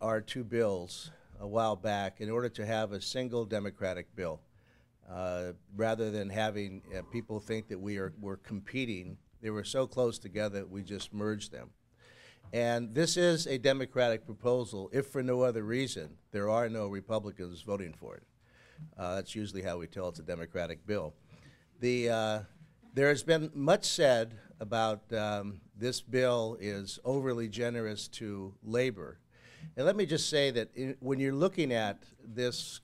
our two bills a while back in order to have a single Democratic bill, rather than having people think that we're competing. They were so close together that we just merged them. And this is a Democratic proposal, if for no other reason. There are no Republicans voting for it. That's usually how we tell it's a Democratic bill. There has been much said about this bill is overly generous to labor. And let me just say that when you're looking at this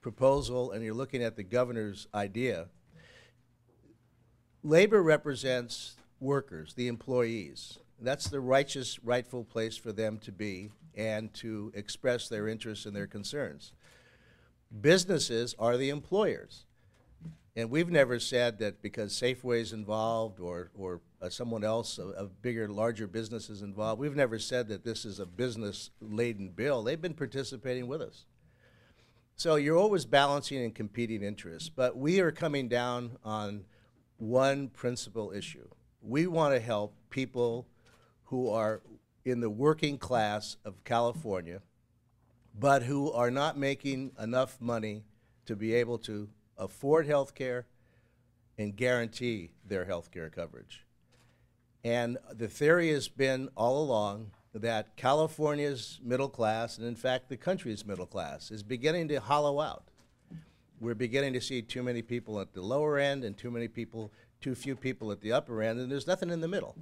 proposal and you're looking at the governor's idea, labor represents workers, the employees. That's the rightful place for them to be and to express their interests and their concerns. Businesses are the employers. And we've never said that because Safeway's involved or someone else, a bigger, larger business is involved, we've never said that this is a business-laden bill. They've been participating with us. So you're always balancing and competing interests. But we are coming down on one principal issue. We want to help people who are in the working class of California, but who are not making enough money to be able to afford health care and guarantee their health care coverage. And the theory has been all along that California's middle class, and in fact the country's middle class, is beginning to hollow out. We're beginning to see too many people at the lower end and too few people at the upper end, and there's nothing in the middle.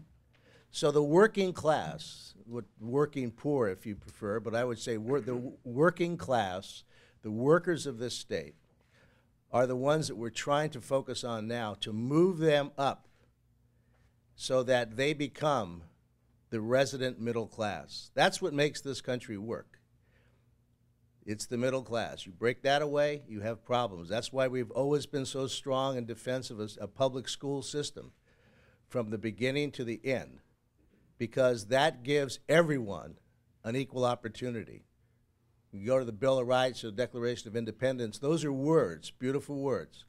So the working class, working poor if you prefer, but I would say the working class, the workers of this state, are the ones that we're trying to focus on now to move them up so that they become the resident middle class. That's what makes this country work. It's the middle class. You break that away, you have problems. That's why we've always been so strong in defense of a public school system from the beginning to the end, because that gives everyone an equal opportunity. You go to the Bill of Rights or the Declaration of Independence, those are words, beautiful words.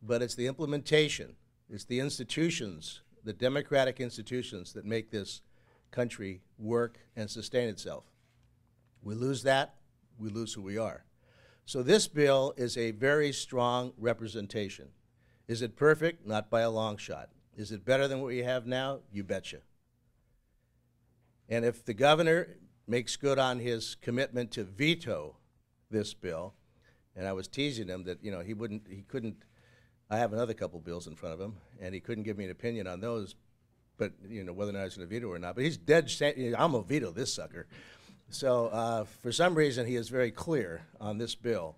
But it's the implementation, it's the institutions, the democratic institutions that make this country work and sustain itself. We lose that, we lose who we are. So this bill is a very strong representation. Is it perfect? Not by a long shot. Is it better than what we have now? You betcha. And if the governor makes good on his commitment to veto this bill, and I was teasing him that, he couldn't, I have another couple bills in front of him, and he couldn't give me an opinion on those, but, whether or not he's going to veto or not. But he's dead set, I'm going to veto this sucker. So for some reason, he is very clear on this bill.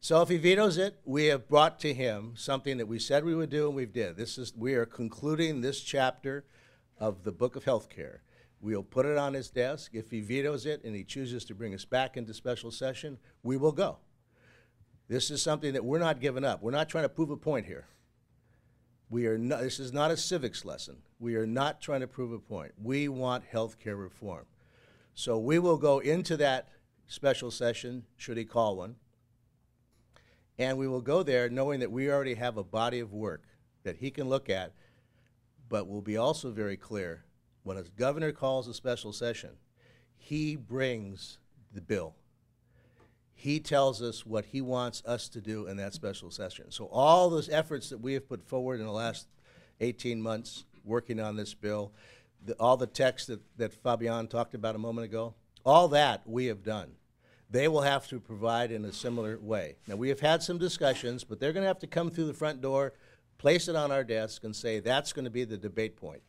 So if he vetoes it, we have brought to him something that we said we would do, and we did. We are concluding this chapter of the Book of Healthcare. We'll put it on his desk. If he vetoes it and he chooses to bring us back into special session, we will go. This is something that we're not giving up. We're not trying to prove a point here. This is not a civics lesson. We are not trying to prove a point. We want health care reform. So we will go into that special session, should he call one, and we will go there knowing that we already have a body of work that he can look at, but we'll be also very clear. When a governor calls a special session, he brings the bill. He tells us what he wants us to do in that special session. So all those efforts that we have put forward in the last 18 months working on this bill, all the text that Fabian talked about a moment ago, all that we have done. They will have to provide in a similar way. Now, we have had some discussions, but they're going to have to come through the front door, place it on our desk, and say that's going to be the debate point.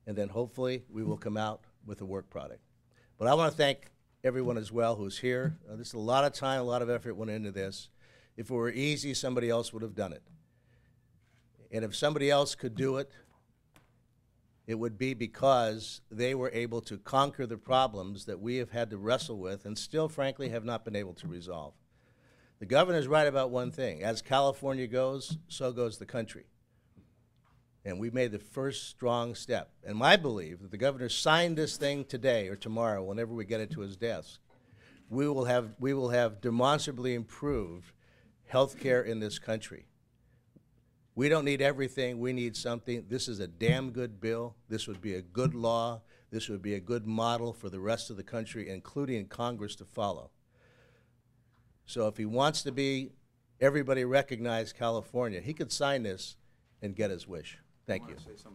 And then hopefully we will come out with a work product. But I want to thank everyone as well who's here. This is a lot of time, a lot of effort went into this. If it were easy, somebody else would have done it. And if somebody else could do it, it would be because they were able to conquer the problems that we have had to wrestle with and still, frankly, have not been able to resolve. The governor's right about one thing. As California goes, so goes the country. And we made the first strong step. And my belief that the governor signed this thing today or tomorrow, whenever we get it to his desk, we will have demonstrably improved health care in this country. We don't need everything. We need something. This is a damn good bill. This would be a good law this would be a good model for the rest of the country, including Congress, to follow. So if he wants to be everybody recognize California, he could sign this and get his wish. Thank you. Say something.